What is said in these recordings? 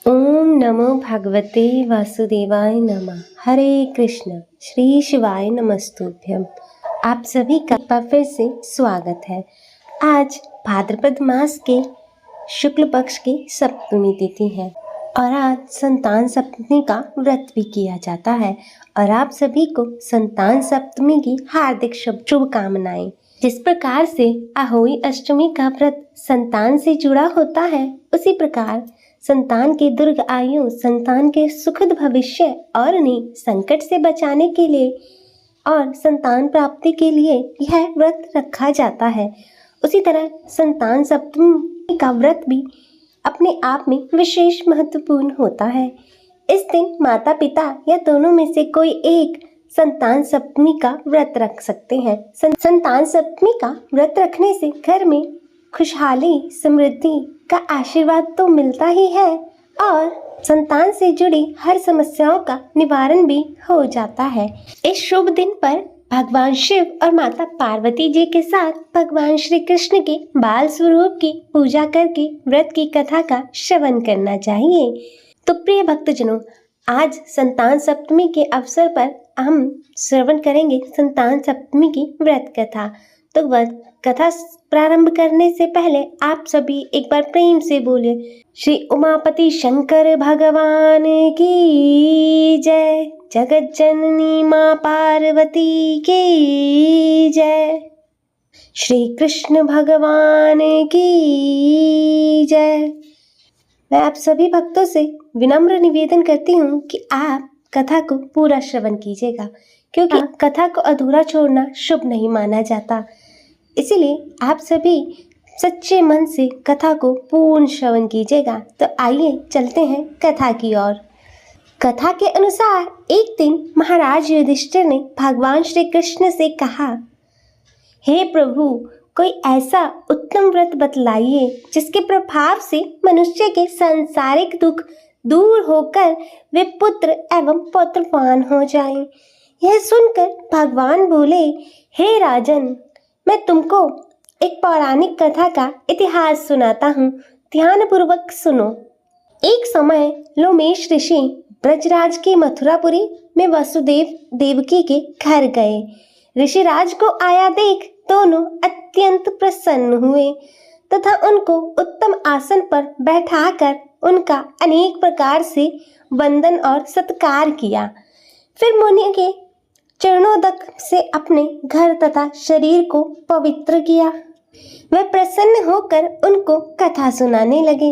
ओम नमो भगवते वासुदेवाय नमः। हरे कृष्ण। श्री शिवाय नमस्तुभ्यम। आप सभी का फिर से स्वागत है। आज भाद्रपद मास के शुक्ल पक्ष की सप्तमी तिथि है और आज संतान सप्तमी का व्रत भी किया जाता है और आप सभी को संतान सप्तमी की हार्दिक शुभकामनाएं। जिस प्रकार से अहोई अष्टमी का व्रत संतान से जुड़ा होता है, उसी प्रकार संतान की दीर्घ आयु, संतान के सुखद भविष्य और उन्हें संकट से बचाने के लिए और संतान प्राप्ति के लिए यह व्रत रखा जाता है। उसी तरह संतान सप्तमी का व्रत भी अपने आप में विशेष महत्वपूर्ण होता है। इस दिन माता पिता या दोनों में से कोई एक संतान सप्तमी का व्रत रख सकते हैं। संतान सप्तमी का व्रत रखने से घर में खुशहाली, समृद्धि का आशीर्वाद तो मिलता ही है और संतान से जुड़ी हर समस्याओं का निवारण भी हो जाता है। इस शुभ दिन पर भगवान शिव और माता पार्वती जी के साथ भगवान श्री कृष्ण के बाल स्वरूप की पूजा करके व्रत की कथा का श्रवण करना चाहिए। तो प्रिय भक्तजनों, आज संतान सप्तमी के अवसर पर हम श्रवण करेंगे संतान सप्तमी की व्रत कथा। तो व्रत कथा प्रारंभ करने से पहले आप सभी एक बार प्रेम से बोलिए, श्री उमापति शंकर भगवान की जय, जगत जननी माँ पार्वती की जय, श्री कृष्ण भगवान की जय। मैं आप सभी भक्तों से विनम्र निवेदन करती हूँ कि आप कथा को पूरा श्रवण कीजिएगा, क्योंकि कथा को अधूरा छोड़ना शुभ नहीं माना जाता। इसीलिए आप सभी सच्चे मन से कथा को पूर्ण श्रवण कीजिएगा। तो आइए चलते हैं कथा की ओर। कथा के अनुसार एक दिन महाराज युधिष्ठिर ने भगवान श्री कृष्ण से कहा, हे प्रभु, कोई ऐसा उत्तम व्रत बतलाइए जिसके प्रभाव से मनुष्य के सांसारिक दुख दूर होकर वे पुत्र एवं पौत्रवान हो जाएं। यह सुनकर भगवान बोले, हे राजन, मैं तुमको एक पौराणिक कथा का इतिहास सुनाता हूँ, ध्यान पूर्वक सुनो। एक समय लोमेश ऋषि ब्रजराज की मथुरापुरी में वसुदेव देवकी के घर गए। ऋषिराज को आया देख दोनों अत्यंत प्रसन्न हुए तथा उनको उत्तम आसन पर बैठाकर उनका अनेक प्रकार से वंदन और सत्कार किया। फिर मुनि के चरणोदक से अपने घर तथा शरीर को पवित्र किया। वह प्रसन्न होकर उनको कथा सुनाने लगे।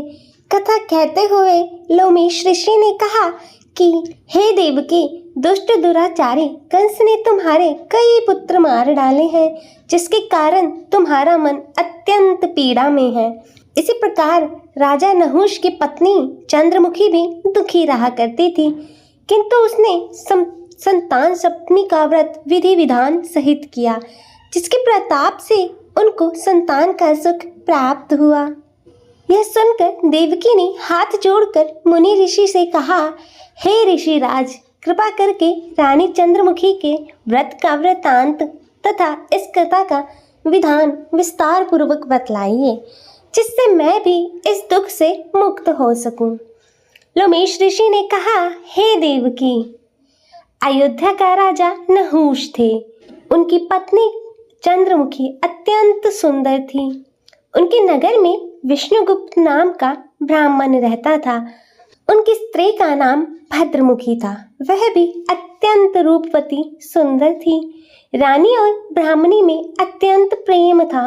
कथा कहते हुए लोमेश ऋषि ने कहा कि हे देवकी, दुष्ट दुराचारी कंस ने तुम्हारे कई पुत्र मार डाले हैं, जिसके कारण तुम्हारा मन अत्यंत पीड़ा में है। इसी प्रकार राजा नहुष की पत्नी चंद्रमुखी भी दुखी रहा करती थी, किंतु उसने संतान सप्तमी का व्रत विधि विधान सहित किया, जिसके प्रताप से उनको संतान का सुख प्राप्त हुआ। यह सुनकर देवकी ने हाथ जोड़कर मुनि ऋषि से कहा, हे ऋषिराज, कृपा करके रानी चंद्रमुखी के व्रत का वृतांत तथा इस कथा का विधान विस्तार पूर्वक बतलाइए, जिससे मैं भी इस दुख से मुक्त हो सकूं। लोमेश ऋषि ने कहा, हे देवकी, अयोध्या का राजा नहुष थे। उनकी पत्नी चंद्रमुखी अत्यंत सुंदर थी। उनके नगर में विष्णुगुप्त नाम का ब्राह्मण रहता था। उनकी स्त्री का नाम भद्रमुखी था। वह भी अत्यंत रूपवती सुंदर थी। रानी और ब्राह्मणी में अत्यंत प्रेम था।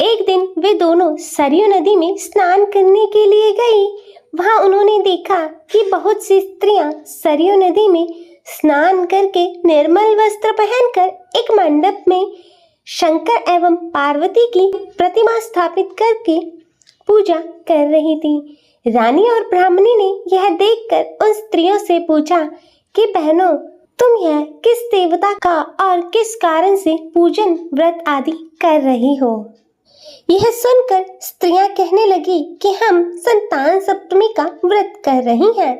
एक दिन वे दोनों सरयू नदी में स्नान करने के लिए गई। वहां उन्होंने देखा कि बहुत सी स्त्रियां सरयू नदी में स्नान करके निर्मल वस्त्र पहनकर एक मंडप में शंकर एवं पार्वती की प्रतिमा स्थापित करके पूजा कर रही थी। रानी और ब्राह्मणी ने यह देखकर उन स्त्रियों से पूछा कि बहनों, तुम यह किस देवता का और किस कारण से पूजन व्रत आदि कर रही हो? यह सुनकर स्त्रियां कहने लगी कि हम संतान सप्तमी का व्रत कर रही हैं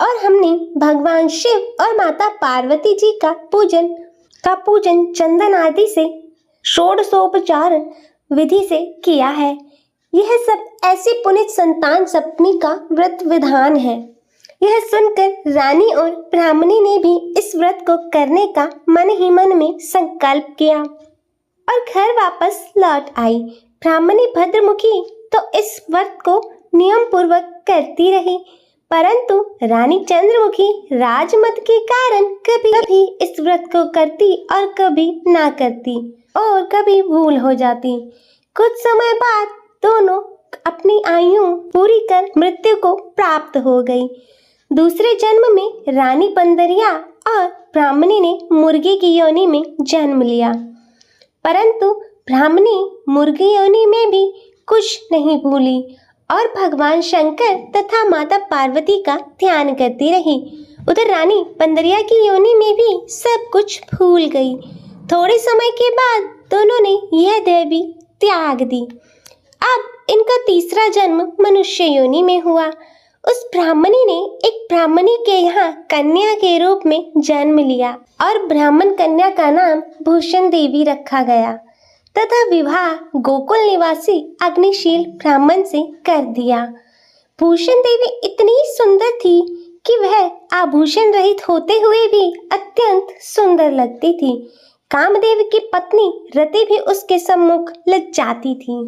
और हमने भगवान शिव और माता पार्वती जी का पूजन चंदन आदि से षोडशोपचार विधि से किया है। यह सब ऐसी पुनीत संतान सप्तमी का व्रत विधान है। यह सुनकर रानी और ब्राह्मणी ने भी इस व्रत को करने का मन ही मन में संकल्प किया और घर वापस लौट आई। ब्राह्मणी भद्रमुखी तो इस व्रत को नियम पूर्वक करती रही, परंतु रानी चंद्रमुखी राजमत के कारण कभी कभी इस व्रत को करती और कभी ना करती और कभी भूल हो जाती। कुछ समय बाद दोनों अपनी आयु पूरी कर मृत्यु को प्राप्त हो गई। दूसरे जन्म में रानी पंदरिया और ब्राह्मणी ने मुर्गी की योनि में जन्म लिया, परंतु ब्राह्मणी मुर्गी योनि में भी कुछ नहीं भूली और भगवान शंकर तथा माता पार्वती का ध्यान करती रही। उधर रानी पंदरिया की योनि में भी सब कुछ भूल गई। थोड़े समय के बाद दोनों ने यह देह भी त्याग दी। अब इनका तीसरा जन्म मनुष्य योनि में हुआ। उस ब्राह्मणी ने एक ब्राह्मणी के यहाँ कन्या के रूप में जन्म लिया और ब्राह्मण कन्या का नाम भूषण देवी रखा गया तथा विवाह गोकुल निवासी अग्निशील ब्राह्मण से कर दिया। भूषण देवी इतनी सुंदर थी कि वह आभूषण रहित होते हुए भी अत्यंत सुंदर लगती थी। कामदेव की पत्नी रति भी उसके सम्मुख लज्जाती थी।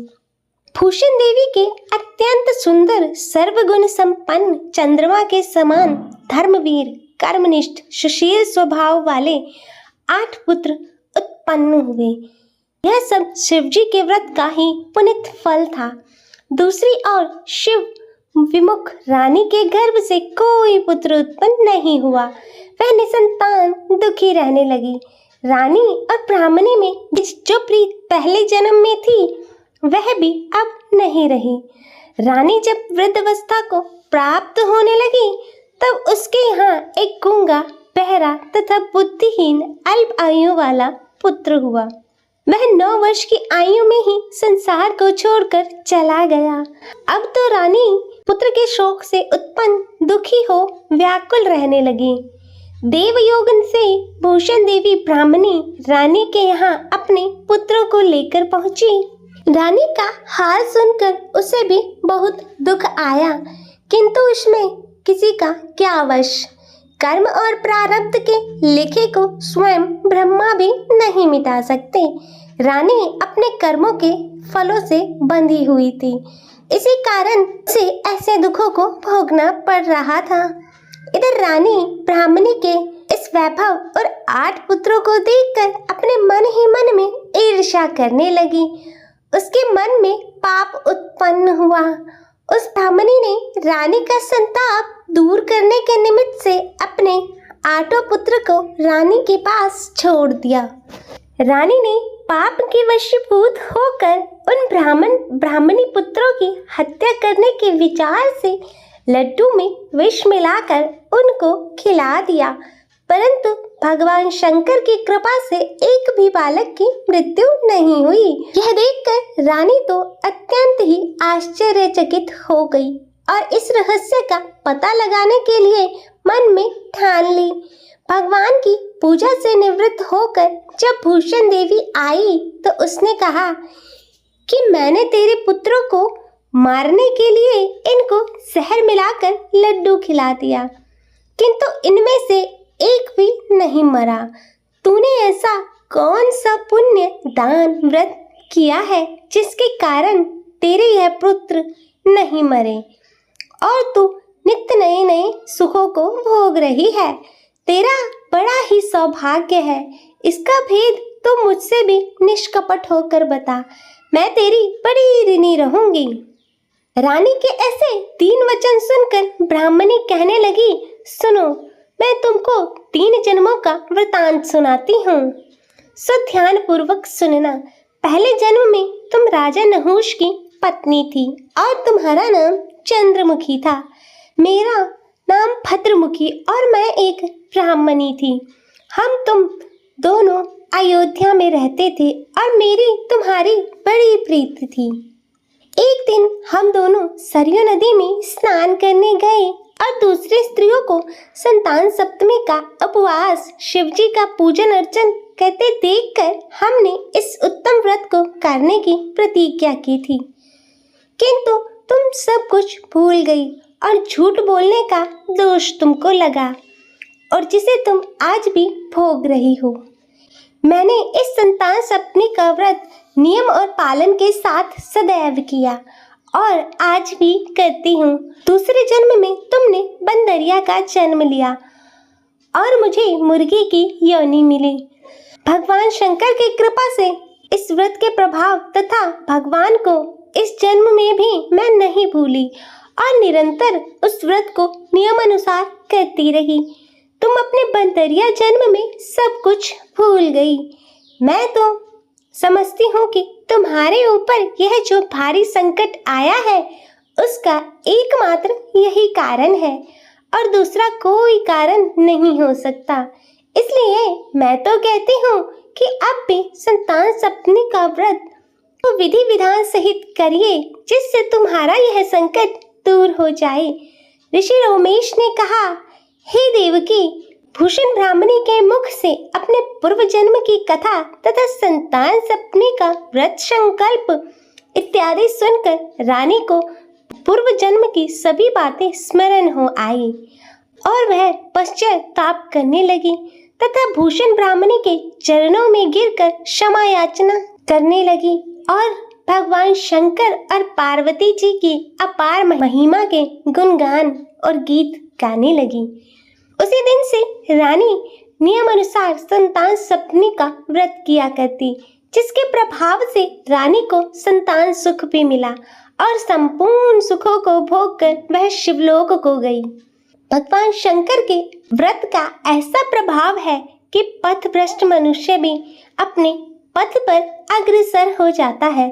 भूषण देवी के अत्यंत सुंदर सर्वगुण संपन्न चंद्रमा के समान धर्मवीर कर्मनिष्ठ सुशील स्वभाव वाले 8 पुत्र उत्पन्न हुए। यह सब शिवजी के व्रत का ही पुनीत फल था। दूसरी ओर शिव विमुख रानी के गर्भ से कोई पुत्र उत्पन्न नहीं हुआ। वह निसंतान दुखी रहने लगी। रानी और ब्राह्मणी में जो प्रीत पहले जन्म में थी वह भी अब नहीं रही। रानी जब वृद्धावस्था को प्राप्त होने लगी तब उसके यहाँ एक गूंगा, बहरा तथा बुद्धिहीन अल्प आयु वाला पुत्र हुआ। वह 9 वर्ष की आयु में ही संसार को छोड़कर चला गया। अब तो रानी पुत्र के शोक से उत्पन्न दुखी हो व्याकुल रहने लगी। देवयोगन से भूषण देवी ब्राह्मणी रानी के यहाँ अपने पुत्रों को लेकर पहुंची। रानी का हाल सुनकर उसे भी बहुत दुख आया, किंतु उसमें किसी का क्या वश। कर्म और प्रारब्ध के लिखे को स्वयं ब्रह्मा भी नहीं मिटा सकते। रानी अपने कर्मों के फलों से बंधी हुई थी, इसी कारण से ऐसे दुखों को भोगना पड़ रहा था। इधर रानी ब्राह्मणी के इस वैभव और 8 पुत्रों को देखकर अपने मन ही मन में ईर्ष्या करने लगी। उसके मन में पाप उत्पन्न हुआ। उस ब्राह्मणी ने रानी का संताप दूर करने के निमित्त से अपने 8 पुत्र को रानी के पास छोड़ दिया। रानी ने पाप के वशीभूत होकर उन ब्राह्मणी पुत्रों की हत्या करने के विचार से लड्डू में विष मिलाकर उनको खिला दिया, परंतु भगवान शंकर की कृपा से एक भी बालक की मृत्यु नहीं हुई। यह देखकर रानी तो अत्यंत ही आश्चर्यचकित हो गई और इस रहस्य का पता लगाने के लिए मन में ठान ली। भगवान की पूजा से निवृत्त होकर जब भूषण देवी आई तो उसने कहा कि मैंने तेरे पुत्रों को मारने के लिए इनको जहर मिलाकर लड्डू खिला दिया, किंतु इनमें से एक भी नहीं मरा। तूने ऐसा कौन सा पुण्य दान व्रत किया है जिसके कारण तेरे यह पुत्र नहीं मरे और तू नित्य नए नए सुखों को भोग रही है? तेरा बड़ा ही सौभाग्य है। इसका भेद तो मुझसे भी निष्कपट होकर बता, मैं तेरी बड़ी ऋणी रहूंगी। रानी के ऐसे 3 वचन सुनकर ब्राह्मणी कहने लगी, सुनो, मैं तुमको 3 जन्मों का वृतांत सुनाती हूँ, सो ध्यान पूर्वक सुनना। पहले जन्म में तुम राजा नहुष की पत्नी थी और तुम्हारा नाम चंद्रमुखी था। मेरा नाम भद्रमुखी और मैं एक ब्राह्मणी थी। हम तुम दोनों अयोध्या में रहते थे और मेरी तुम्हारी बड़ी प्रीति थी। एक दिन हम दोनों सरयू नदी में स्नान करने गए और दूसरी स्त्रियों को संतान सप्तमी का उपवास, शिवजी का पूजन अर्चन करते देखकर हमने इस उत्तम व्रत को करने की प्रतिज्ञा की थी। किंतु तुम सब कुछ भूल गई और झूठ बोलने का दोष तुमको लगा और जिसे तुम आज भी भोग रही हो। मैंने इस संतान सपने का व्रत नियम और पालन के साथ सदैव किया और आज भी करती हूँ। दूसरे जन्म में तुमने बंदरिया का जन्म लिया और मुझे मुर्गी की योनि मिली। भगवान शंकर की कृपा से इस व्रत के प्रभाव तथा भगवान को इस जन्म में भी मैं नहीं भूली और निरंतर उस व्रत को नियमानुसार करती रही। तुम अपने बंदरिया जन्म में सब कुछ भूल गई। मैं तो समझती हूँ कि तुम्हारे ऊपर यह जो भारी संकट आया है उसका एकमात्र यही कारण है और दूसरा कोई कारण नहीं हो सकता। इसलिए मैं तो कहती हूँ कि अब भी संतान सपने का व्रत तो विधि विधान सहित करिए जिससे तुम्हारा यह संकट दूर हो जाए। ऋषि रोमेश ने कहा, हे देवकी, भूषण ब्राह्मणी के मुख से अपने पूर्व जन्म की कथा तथा संतान सपने का व्रत संकल्प इत्यादि सुनकर रानी को पूर्व जन्म की सभी बातें स्मरण हो आई और वह पश्चाताप करने लगी तथा भूषण ब्राह्मणी के चरणों में गिरकर क्षमा याचना करने लगी और भगवान शंकर और पार्वती जी की अपार महिमा के गुणगान और गीत गाने लगी। उसी दिन से रानी नियम अनुसार संतान सपने का व्रत किया करती, जिसके प्रभाव से रानी को संतान सुख भी मिला और संपूर्ण सुखों को भोगकर वह शिवलोक को गई। भगवान शंकर के व्रत का ऐसा प्रभाव है कि पथभ्रष्ट मनुष्य भी अपने पथ पर अग्रसर हो जाता है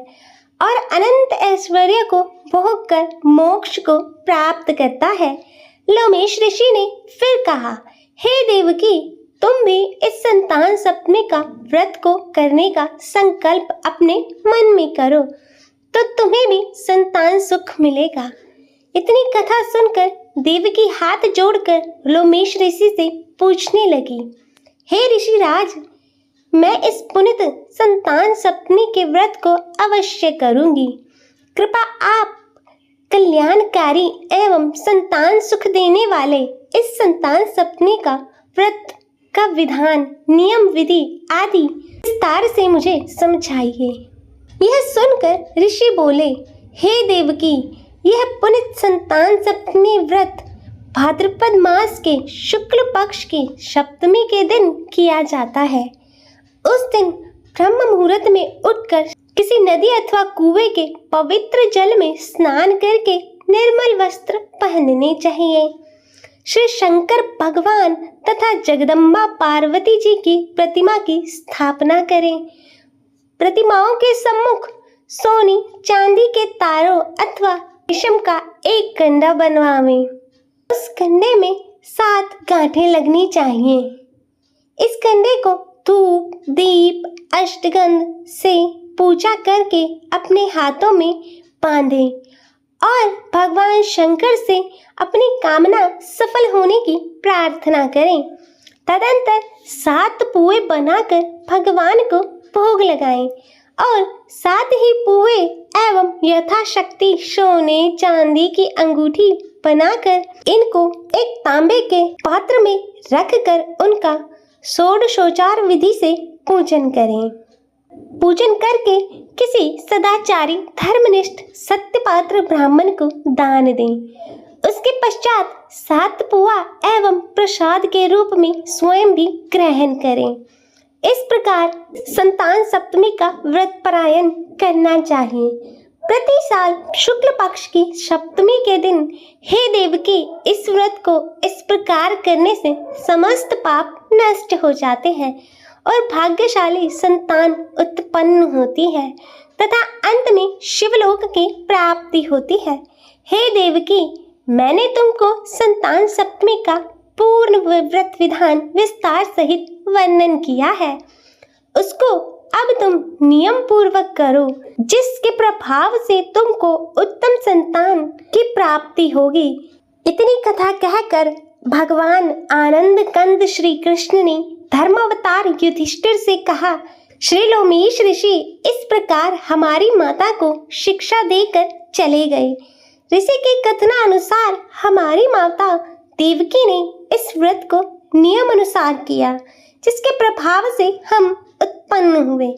और अनंत ऐश्वर्य को भोगकर मोक्ष को प्राप्त करता है। लोमेश ऋषि ने फिर कहा, हे देवकी, तुम भी इस संतान सपने का व्रत को करने का संकल्प अपने मन में करो तो तुम्हें भी संतान सुख मिलेगा। इतनी कथा सुनकर देवकी हाथ जोड़कर लोमेश ऋषि से पूछने लगी, हे ऋषिराज, मैं इस पुनित संतान सपने के व्रत को अवश्य करूंगी। कृपा आप कल्याणकारी एवं संतान सुख देने वाले इस संतान सपने का व्रत का विधान, नियम, विधि आदि विस्तार से मुझे समझाइए। यह सुनकर ऋषि बोले, हे देवकी, यह पुनित संतान सपने व्रत भाद्रपद मास के शुक्ल पक्ष की सप्तमी के दिन किया जाता है। उस दिन ब्रह्म मुहूर्त में उठकर किसी नदी अथवा कुएं के पवित्र जल में स्नान करके निर्मल वस्त्र पहनने चाहिए। श्री शंकर भगवान तथा जगदम्बा पार्वती जी की प्रतिमा की स्थापना करें। प्रतिमाओं के सम्मुख सोने चांदी के तारों अथवा रेशम का एक कंडा बनवावें। उस कंडे में 7 गांठें लगनी चाहिए। इस कंडे को धूप, दीप, अष्टगंध से पूजा करके अपने हाथों में बांधें और भगवान शंकर से अपनी कामना सफल होने की प्रार्थना करें। तदंतर 7 पुए बनाकर भगवान को भोग लगाएं और 7 ही पुए एवं यथाशक्ति सोने चांदी की अंगूठी बनाकर इनको एक तांबे के पात्र में रखकर उनका षोडशोपचार विधि से पूजन करें। पूजन करके किसी सदाचारी धर्मनिष्ठ सत्यपात्र ब्राह्मण को दान दें। उसके पश्चात 7 पुआ एवं प्रसाद के रूप में स्वयं भी ग्रहण करें। इस प्रकार संतान सप्तमी का व्रत पारायण करना चाहिए। प्रति साल शुक्ल पक्ष की सप्तमी के दिन हे देवकी, इस व्रत को इस प्रकार करने से समस्त पाप नष्ट हो जाते हैं और भाग्यशाली संतान उत्पन्न होती है तथा अंत में शिवलोक की प्राप्ति होती है। हे देवकी, मैंने तुमको संतान सप्तमी का पूर्ण व्रत विधान विस्तार सहित वर्णन किया है। उसको अब तुम नियम पूर्वक करो, जिसके प्रभाव से तुमको उत्तम संतान की प्राप्ति होगी। इतनी कथा कहकर भगवान आनंद कंद श्री कृष्ण ने धर्मावतार युधिष्ठिर से कहा, श्री लोमेश ऋषि इस प्रकार हमारी माता को शिक्षा देकर चले गए। ऋषि के कथनानुसार हमारी माता देवकी ने इस व्रत को नियम अनुसार किया, जिसके प्रभाव से हम उत्पन्न हुए।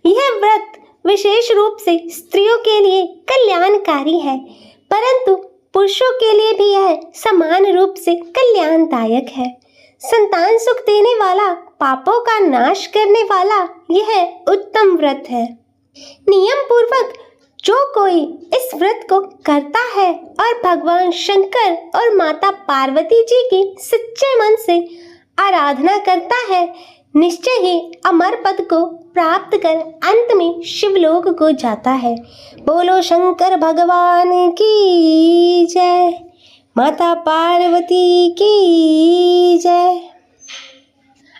यह व्रत विशेष रूप से स्त्रियों के लिए कल्याणकारी है, परंतु पुरुषों के लिए भी यह समान रूप से कल्याणदायक है। संतान सुख देने वाला, पापों का नाश करने वाला यह उत्तम व्रत है। नियम पूर्वक जो कोई इस व्रत को करता है और भगवान शंकर और माता पार्वती जी की सच्चे मन से आराधना करता है, निश्चय ही अमर पद को प्राप्त कर अंत में शिवलोक को जाता है। बोलो शंकर भगवान की जय, माता पार्वती की जय।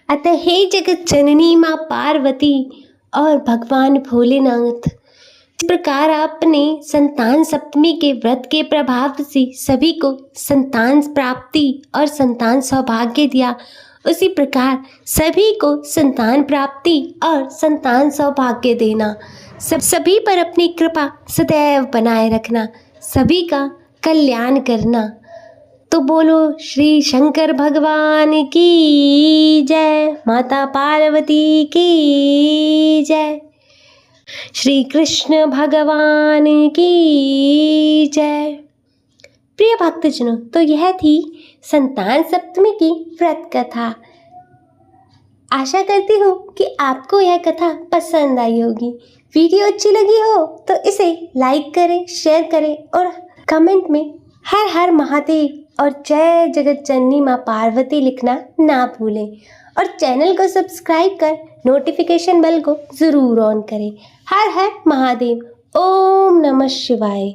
अतः हे जगत जननी माँ पार्वती और भगवान भोलेनाथ, इस प्रकार आपने संतान सप्तमी के व्रत के प्रभाव से सभी को संतान प्राप्ति और संतान सौभाग्य दिया, उसी प्रकार सभी को संतान प्राप्ति और संतान सौभाग्य देना। सभी पर अपनी कृपा सदैव बनाए रखना, सभी का कल्याण करना। तो बोलो श्री शंकर भगवान की जय, माता पार्वती की जय, श्री कृष्ण भगवान की जय। प्रिय भक्तजनों, तो यह थी संतान सप्तमी की व्रत कथा। आशा करती हूँ कि आपको यह कथा पसंद आई होगी। वीडियो अच्छी लगी हो तो इसे लाइक करें, शेयर करें और कमेंट में हर हर महादेव और जय जगत जननी माँ पार्वती लिखना ना भूलें और चैनल को सब्सक्राइब कर नोटिफिकेशन बेल को ज़रूर ऑन करें। हर हर महादेव। ओम नमः शिवाय।